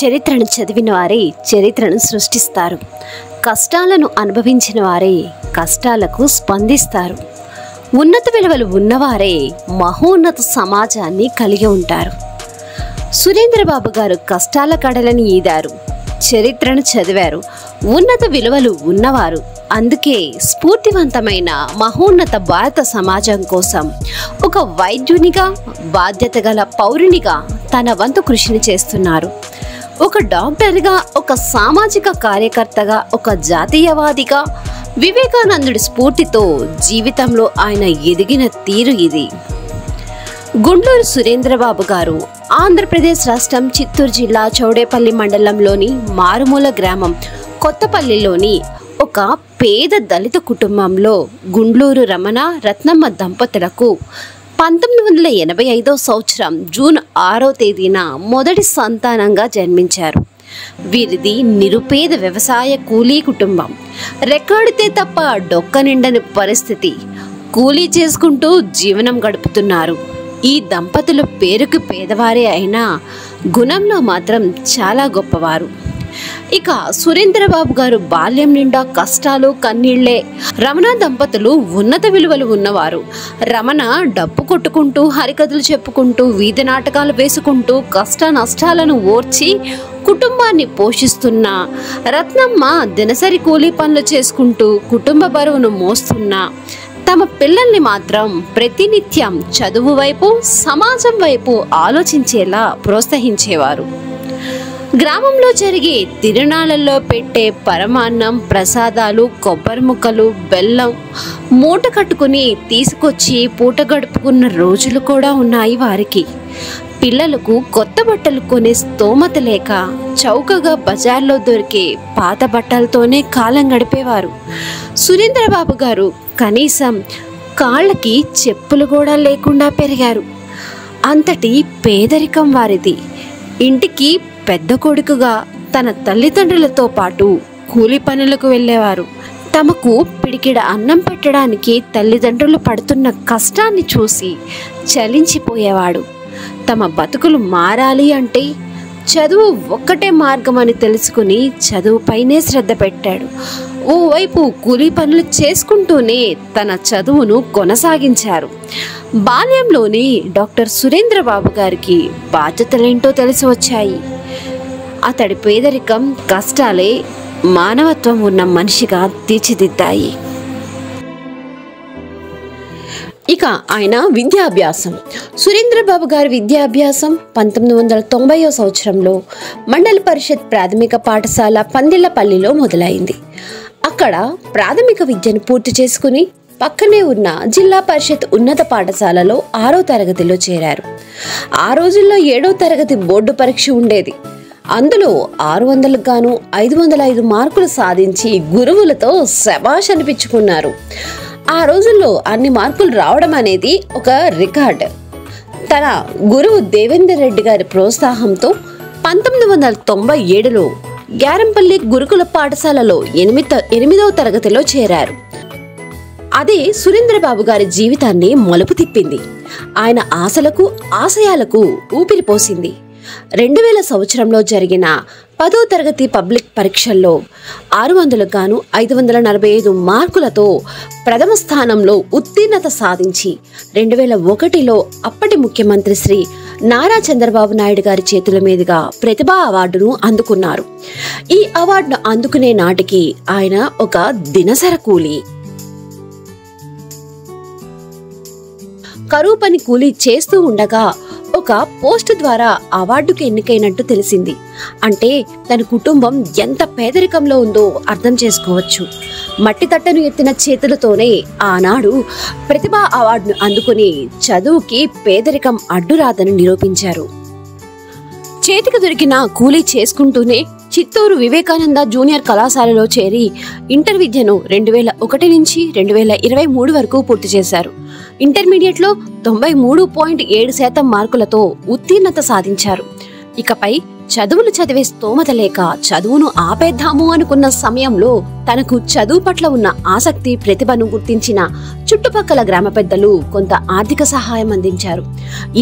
చరిత్రను చదివిన వారే చరిత్రను సృష్టిస్తారు. కష్టాలను అనుభవించిన వారే కష్టాలకు స్పందిస్తారు. ఉన్నత విలువలు ఉన్నవారే మహోన్నత సమాజాన్ని కలిగి ఉంటారు. సురేంద్రబాబు గారు కష్టాల కడలని ఈదారు, చరిత్రను చదివారు, ఉన్నత విలువలు ఉన్నవారు. అందుకే స్ఫూర్తివంతమైన మహోన్నత భారత సమాజం కోసం ఒక వైద్యునిగా, బాధ్యత గల పౌరునిగా తన వంతు కృషిని చేస్తున్నారు. ఒక డాక్టర్గా, ఒక సామాజిక కార్యకర్తగా, ఒక జాతీయవాదిగా వివేకానందుడి స్ఫూర్తితో జీవితంలో ఆయన ఎదిగిన తీరు ఇది. గుండ్లూరు సురేంద్రబాబు గారు ఆంధ్రప్రదేశ్ రాష్ట్రం చిత్తూరు జిల్లా చౌడేపల్లి మండలంలోని మారుమూల గ్రామం కొత్తపల్లిలోని ఒక పేద దళిత కుటుంబంలో గుండ్లూరు రమణ రత్నమ్మ దంపతులకు 1985 సంవత్సరం జూన్ 6వ తేదీన మొదటి సంతానంగా జన్మించారు. వీరిది నిరుపేద వ్యవసాయ కూలీ కుటుంబం. రెక్కాడితే తప్ప డొక్క నిండని పరిస్థితి. కూలీ చేసుకుంటూ జీవనం గడుపుతున్నారు. ఈ దంపతులు పేరుకు పేదవారే అయినా గుణంలో మాత్రం చాలా గొప్పవారు. ఇక సురేంద్రబాబు గారు బాల్యం నిండా కష్టాలు కన్నీళ్లే. రమణ దంపతులు ఉన్నత విలువలు ఉన్నవారు. రమణ డప్పు కొట్టుకుంటూ, హరికథలు చెప్పుకుంటూ, వీధి నాటకాలు వేసుకుంటూ కష్ట నష్టాలను ఓర్చి కుటుంబాన్ని పోషిస్తున్న రత్నమ్మ దినసరి కూలీ పనులు చేసుకుంటూ కుటుంబ బరువును మోస్తున్నా తమ పిల్లల్ని మాత్రం ప్రతినిత్యం చదువు వైపు, సమాజం వైపు ఆలోచించేలా ప్రోత్సహించేవారు. గ్రామంలో జరిగే తిరునాళ్ళల్లో పెట్టే పరమాన్నం, ప్రసాదాలు, కొబ్బరి ముక్కలు, బెల్లం మూట కట్టుకుని తీసుకొచ్చి పూట గడుపుకున్న రోజులు కూడా ఉన్నాయి వారికి. పిల్లలకు కొత్త బట్టలు కొనే స్తోమత లేక చౌకగా బజార్లో దొరికే పాత బట్టలతోనే కాలం గడిపేవారు. సురేంద్రబాబు గారు కనీసం కాళ్ళకి చెప్పులు కూడా లేకుండా పెరిగారు. అంతటి పేదరికం వారిది. ఇంటికి పెద్ద కొడుకుగా తన తల్లిదండ్రులతో పాటు కూలి పనులకు వెళ్ళేవారు. తమకు పిడికిడ అన్నం పెట్టడానికి తల్లిదండ్రులు పడుతున్న కష్టాన్ని చూసి చలించిపోయేవాడు. తమ బతుకులు మారాలి అంటే చదువు ఒక్కటే మార్గం అని తెలుసుకుని చదువుపైనే శ్రద్ధ పెట్టాడు. ఓవైపు కూలీ పనులు చేసుకుంటూనే తన చదువును కొనసాగించారు. బాల్యంలోనే డాక్టర్ సురేంద్రబాబు గారికి బాధ్యతలేంటో తెలిసి వచ్చాయి. అతడి పేదరికం, కష్టాలే మానవత్వం ఉన్న మనిషిగా తీర్చిదిద్దాయి. ఇక ఆయన విద్యాభ్యాసం. సురేంద్రబాబు గారి విద్యాభ్యాసం 1990వ సంవత్సరంలో మండల పరిషత్ ప్రాథమిక పాఠశాల పందిళ్లపల్లిలో మొదలైంది. అక్కడ ప్రాథమిక విద్యను పూర్తి చేసుకుని పక్కనే ఉన్న జిల్లా పరిషత్ ఉన్నత పాఠశాలలో 6వ తరగతిలో చేరారు. ఆ రోజుల్లో 7వ తరగతి బోర్డు పరీక్ష ఉండేది. అందులో 600కు గాను 505 మార్కులు సాధించి గురువులతో శభాష్ అనిపించుకున్నారు. ఆ రోజుల్లో అన్ని మార్కులు రావడం అనేది ఒక రికార్డ్. తన గురువు దేవేందర్ రెడ్డి గారి ప్రోత్సాహంతో 1997లో గ్యారంపల్లి గురుకుల పాఠశాలలో 8వ తరగతిలో చేరారు. అదే సురేంద్రబాబు గారి జీవితాన్ని మలుపు తిప్పింది. ఆయన ఆశలకు, ఆశయాలకు ఊపిరిపోసింది. 2000 సంవత్సరంలో జరిగిన 10వ తరగతి పబ్లిక్ పరీక్షల్లో 600కు గాను 545 మార్కులతో ప్రథమ స్థానంలో ఉత్తీర్ణత సాధించి 2001లో అప్పటి ముఖ్యమంత్రి శ్రీ నారా చంద్రబాబు నాయుడు గారి చేతుల మీదుగా ప్రతిభా అవార్డును అందుకున్నారు. ఈ అవార్డును అందుకునే నాటికి ఆయన ఒక దినసరి కూలీ. కరువు పని కూలీ చేస్తూ ఉండగా ఒక పోస్ట్ ద్వారా అవార్డుకు ఎన్నికైనట్టు తెలిసింది. అంటే తన కుటుంబం ఎంత పేదరికంలో ఉందో అర్థం చేసుకోవచ్చు. మట్టి తట్టను ఎత్తిన చేతులతోనే ఆనాడు ప్రతిభా అవార్డును అందుకుని చదువుకి పేదరికం అడ్డురాదని నిరూపించారు. చేతికి దొరికిన కూలీ చేసుకుంటూనే చిత్తూరు వివేకానంద జూనియర్ కళాశాలలో చేరి ఇంటర్ విద్యను 2001 నుంచి 2023 వరకు పూర్తి చేశారు. ఇంటర్మీడియట్లో 93.7% మార్కులతో ఉత్తీర్ణత సాధించారు. ఇకపై చదువులు చదివే స్తోమత లేక చదువును ఆపేద్దాము అనుకున్న సమయంలో తనకు చదువు పట్ల ఉన్న ఆసక్తి ప్రతిభను గుర్తించిన చుట్టుపక్కల గ్రామ పెద్దలు కొంత ఆర్థిక సహాయం అందించారు.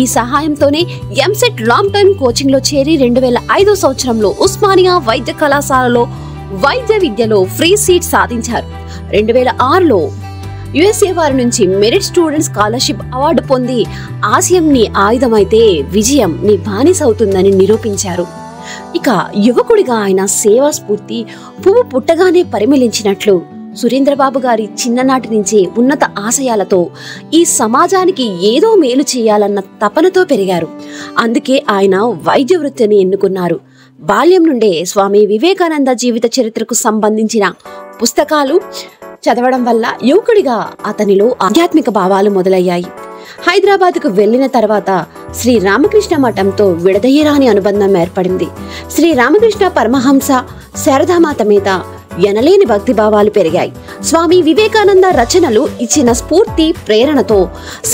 ఈ సహాయంతోనే ఎంసెట్ లాంగ్ టర్మ్ కోచింగ్ లో చేరి 2005 సంవత్సరంలో ఉస్మానియా వైద్య కళాశాలలో వైద్య విద్యలో ఫ్రీ సీట్ సాధించారు. 2006లో యుఎస్ఏ వారి నుంచి మెరిట్ స్టూడెంట్ స్కాలర్షిప్ అవార్డు పొంది ఆశయం నీ ఆయుధమైతే విజయం నీ బానిస అవుతుందని నిరూపించారు. ఇక యువకుడిగా ఆయన సేవా స్ఫూర్తి పువ్వు పుట్టగానే పరిమళించినట్లు సురేంద్రబాబు గారి చిన్ననాటి నుంచే ఉన్నత ఆశయాలతో ఈ సమాజానికి ఏదో మేలు చేయాలన్న తపనతో పెరిగారు. అందుకే ఆయన వైద్య వృత్తిని ఎన్నుకున్నారు. బాల్యం నుండే స్వామి వివేకానంద జీవిత చరిత్రకు సంబంధించిన పుస్తకాలు చదవడం వల్ల యువకుడిగా అతనిలో ఆధ్యాత్మిక భావాలు మొదలయ్యాయి. హైదరాబాద్కు వెళ్లిన తర్వాత శ్రీ రామకృష్ణ మఠంతో విడదీయరాని అనుబంధం ఏర్పడింది. శ్రీ రామకృష్ణ పరమహంస శారదామాత మీద ఎనలేని భక్తిభావాలు పెరిగాయి. స్వామి వివేకానంద రచనలు ఇచ్చిన స్ఫూర్తి ప్రేరణతో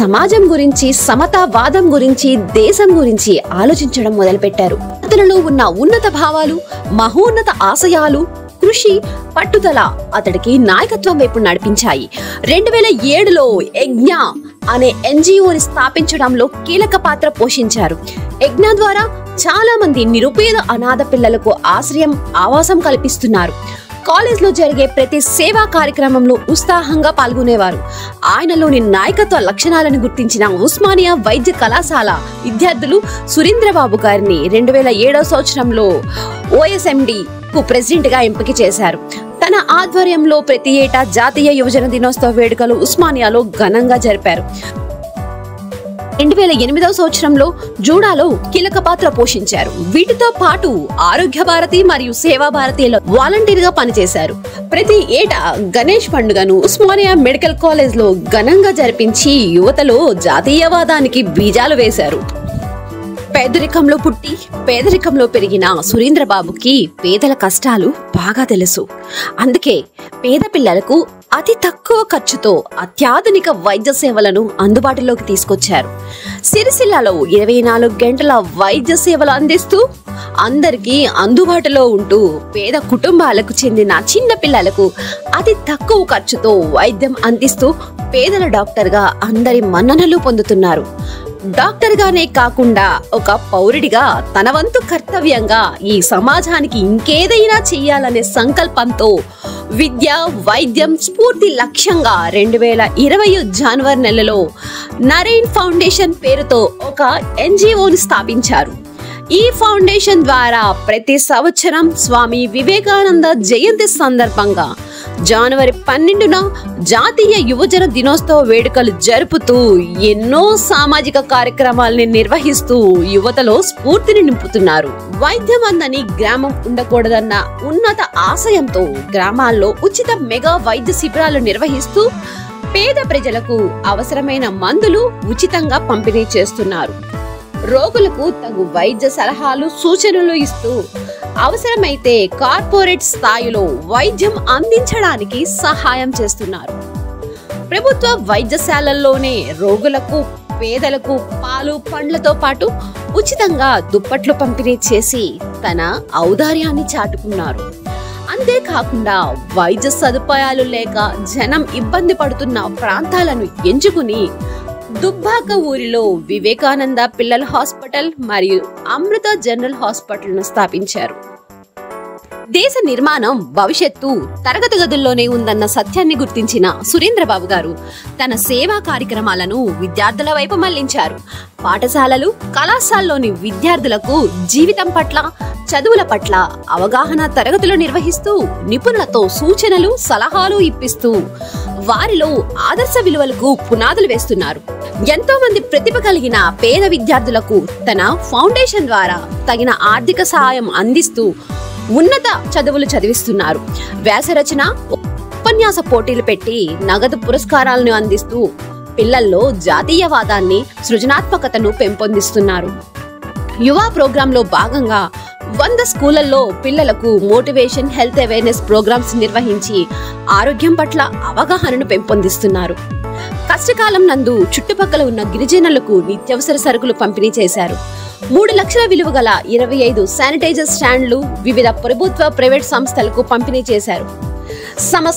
సమాజం గురించి, సమతావాదం గురించి, దేశం గురించి ఆలోచించడం మొదలుపెట్టారు. అతనిలో ఉన్న ఉన్నత భావాలు, మహోన్నత ఆశయాలు, కృషి, పట్టుదల అతడికి నాయకత్వం వైపు నడిపించాయి. 2007లో యజ్ఞ అనే ఎన్జిఓని స్థాపించడంలో కీలక పాత్ర పోషించారు. యజ్ఞ ద్వారా చాలా మంది నిరుపేద అనాథ పిల్లలకు ఆశ్రయం, ఆవాసం కల్పిస్తున్నారు. కాలేజ్లో జరిగే ప్రతి సేవా కార్యక్రమంలో ఉత్సాహంగా పాల్గొనేవారు. ఆయనలోని నాయకత్వ లక్షణాలను గుర్తించిన ఉస్మానియా వైద్య కళాశాల విద్యార్థులు సురేంద్రబాబు గారిని 2007 సంవత్సరంలో ఓఎస్ఎండి కు ప్రెసిడెంట్ గా ఎంపిక చేశారు. తన ఆధ్వర్యంలో ప్రతి ఏటా జాతీయ యువజన దినోత్సవ వేడుకలు ఉస్మానియాలో ఘనంగా జరిపారు. 2008 సంవత్సరంలో జూడాలో కీలక పాత్ర పోషించారు. వీటితో పాటు ఆరోగ్య భారతి మరియు సేవా భారతిలో వాలంటీర్ గా పనిచేశారు. ప్రతి ఏటా గణేష్ పండుగను ఉస్మానియా మెడికల్ కాలేజ్ లో ఘనంగా జరిపించి యువతలో జాతీయవాదానికి బీజాలు వేశారు. పేదరికంలో పుట్టి పేదరికంలో పెరిగిన సురేంద్రబాబుకి పేదల కష్టాలు బాగా తెలుసు. అందుకే పేద పిల్లలకు అతి తక్కువ ఖర్చుతో అత్యాధునిక వైద్య సేవలను అందుబాటులోకి తీసుకొచ్చారు. సిరిసిల్లలో 24 గంటల వైద్య సేవలు అందిస్తూ అందరికీ అందుబాటులో ఉంటూ పేద కుటుంబాలకు చెందిన చిన్న పిల్లలకు అతి తక్కువ ఖర్చుతో వైద్యం అందిస్తూ పేదల డాక్టర్ గా అందరి మన్ననలు పొందుతున్నారు. డాక్టర్ గానే కాకుండా ఒక పౌరుడిగా తన వంతు కర్తవ్యంగా ఈ సమాజానికి ఇంకేదైనా చెయ్యాలనే సంకల్పంతో విద్య, వైద్యం స్ఫూర్తి లక్ష్యంగా 2020 జనవరి నెలలో నరేన్ ఫౌండేషన్ పేరుతో ఒక ఎన్జిఓని స్థాపించారు. ఈ ఫౌండేషన్ ద్వారా ప్రతి సంవత్సరం స్వామి వివేకానంద జయంతి సందర్భంగా జనవరి 12న జాతీయ యువజన దినోత్సవ వేడుకలు జరుపుతూ ఎన్నో సామాజిక కార్యక్రమాలని నిర్వహిస్తూ యువతలో స్ఫూర్తిని నింపుతున్నారు. వైద్యం అందని గ్రామం ఉండకూడదన్న ఉన్నత ఆశయంతో గ్రామాల్లో ఉచిత మెగా వైద్య శిబిరాలు నిర్వహిస్తూ పేద ప్రజలకు అవసరమైన మందులు ఉచితంగా పంపిణీ చేస్తున్నారు. రోగులకు తగు వైద్య సలహాలు, సూచనలు ఇస్తూ అవసరమైతే కార్పొరేట్ స్థాయిలో వైద్యం అందించడానికి సహాయం చేస్తున్నారు. ప్రభుత్వ వైద్యశాలల్లోనే రోగులకు, పేదలకు పాలు, పండ్లతో పాటు ఉచితంగా దుప్పట్లు పంపిణీ చేసి తన ఔదార్యాన్ని చాటుకున్నారు. అంతేకాకుండా వైద్య సదుపాయాలు లేక జనం ఇబ్బంది పడుతున్న ప్రాంతాలను ఎంచుకుని దుబ్బాక ఊరిలో వివేకానంద పిల్లల హాస్పిటల్ మరియు అమృత జనరల్ హాస్పిటల్ ను స్థాపించారు. దేశ నిర్మాణం భవిష్యత్తు తరగతి గదుల్లోనే ఉందన్న సత్యాన్ని గుర్తించిన సురేంద్రబాబు గారు తన సేవా కార్యక్రమాలను విద్యార్థుల వైపు మళ్లించారు. పాఠశాలలు, కళాశాలలోని విద్యార్థులకు జీవితం పట్ల, చదువుల పట్ల అవగాహన తరగతులు నిర్వహిస్తూ నిపుణులతో సూచనలు, సలహాలు ఇప్పిస్తూ వారిలో ఆదర్శ విలువలకు పునాదులు వేస్తున్నారు. ఎంతో మంది ప్రతిభ కలిగిన పేద విద్యార్థులకు తన ఫౌండేషన్ ద్వారా తగిన ఆర్థిక సహాయం అందిస్తూ ఉన్నత చదువులు చదివిస్తున్నారు. వ్యాసరచన, ఉపన్యాస పోటీలు పెట్టి నగదు పురస్కారాలను అందిస్తూ పిల్లల్లో జాతీయవాదాన్ని, సృజనాత్మకతను పెంపొందిస్తున్నారు. యువ ప్రోగ్రాంలో భాగంగా 100 స్కూళ్లలో పిల్లలకు మోటివేషన్, హెల్త్ అవేర్నెస్ ప్రోగ్రామ్స్ నిర్వహించి ఆరోగ్యం పట్ల అవగాహనను పెంపొందిస్తున్నారు. కష్టకాలం నందు చుట్టుపక్కల ఉన్న గిరిజనులకు నిత్యావసర సరుకులు పంపిణీ చేశారు. 3 లక్షల విలువ గల 25 శానిటైజర్ స్టాండ్లు వివిధ ప్రభుత్వ ప్రైవేట్ సంస్థలకు పంపిణీ చేశారు.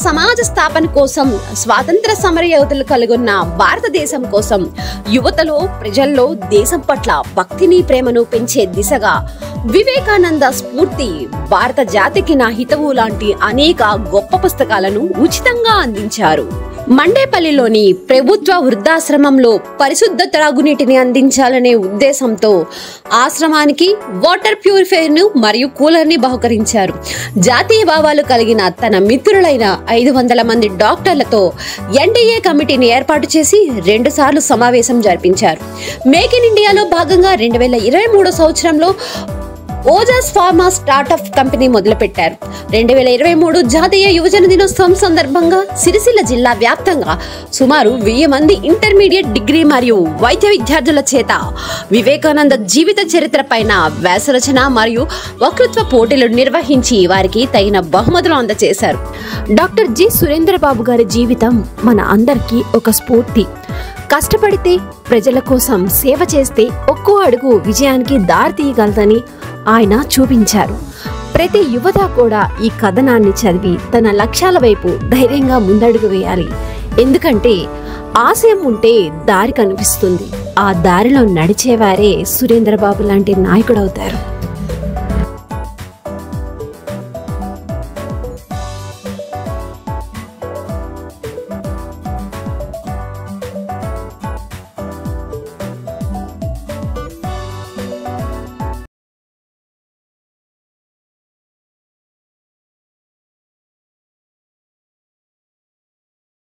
సమాజ స్థాపన కోసం స్వాతంత్ర సమర యోధులు కలుగున్న భారతదేశం కోసం యువతలో ప్రజల్లో దేశం పట్ల భక్తిని ప్రేమను పెంచే దిశగా వివేకానంద స్ఫూర్తి, భారత జాతికి నా హితవు లాంటి అనేక గొప్ప పుస్తకాలను ఉచితంగా అందించారు. మండేపల్లిలోని ప్రభుత్వ వృద్ధాశ్రమంలో పరిశుద్ధ త్రాగునీటిని అందించాలనే ఉద్దేశంతో ఆశ్రమానికి వాటర్ ప్యూరిఫైయర్ను మరియు కూలర్ని బహుకరించారు. జాతీయ భావాలు కలిగిన తన మిత్రులైన 500 మంది డాక్టర్లతో ఎన్డీఏ కమిటీని ఏర్పాటు చేసి 2 సార్లు సమావేశం జరిపించారు. మేక్ ఇన్ ఇండియాలో భాగంగా 2023 సంవత్సరంలో ఓజాస్ ఫార్మా స్టార్టప్ కంపెనీ మొదలుపెట్టారు. 2023 జాతీయ యువజన దినోత్సవం సందర్భంగా సిరిసిల్ల జిల్లా వ్యాప్తంగా సుమారు 1000 మంది ఇంటర్మీడియట్, డిగ్రీ మరియు వైద్య విద్యార్థుల చేత వివేకానంద జీవిత చరిత్ర పైన వ్యాసరచన మరియు వక్తృత్వ పోటీలు నిర్వహించి వారికి తగిన బహుమతులు అందజేశారు. డాక్టర్ జి సురేంద్రబాబు గారి జీవితం మన అందరికీ ఒక స్ఫూర్తి. కష్టపడితే, ప్రజల కోసం సేవ చేస్తే ఒక్కో అడుగు విజయానికి దారి తీయగలదని ఆయన చూపించారు. ప్రతి యువత కూడా ఈ కథనాన్ని చదివి తన లక్ష్యాల వైపు ధైర్యంగా ముందడుగు వేయాలి. ఎందుకంటే ఆశయం ఉంటే దారి కనిపిస్తుంది. ఆ దారిలో నడిచేవారే సురేంద్రబాబు లాంటి నాయకుడవుతారు.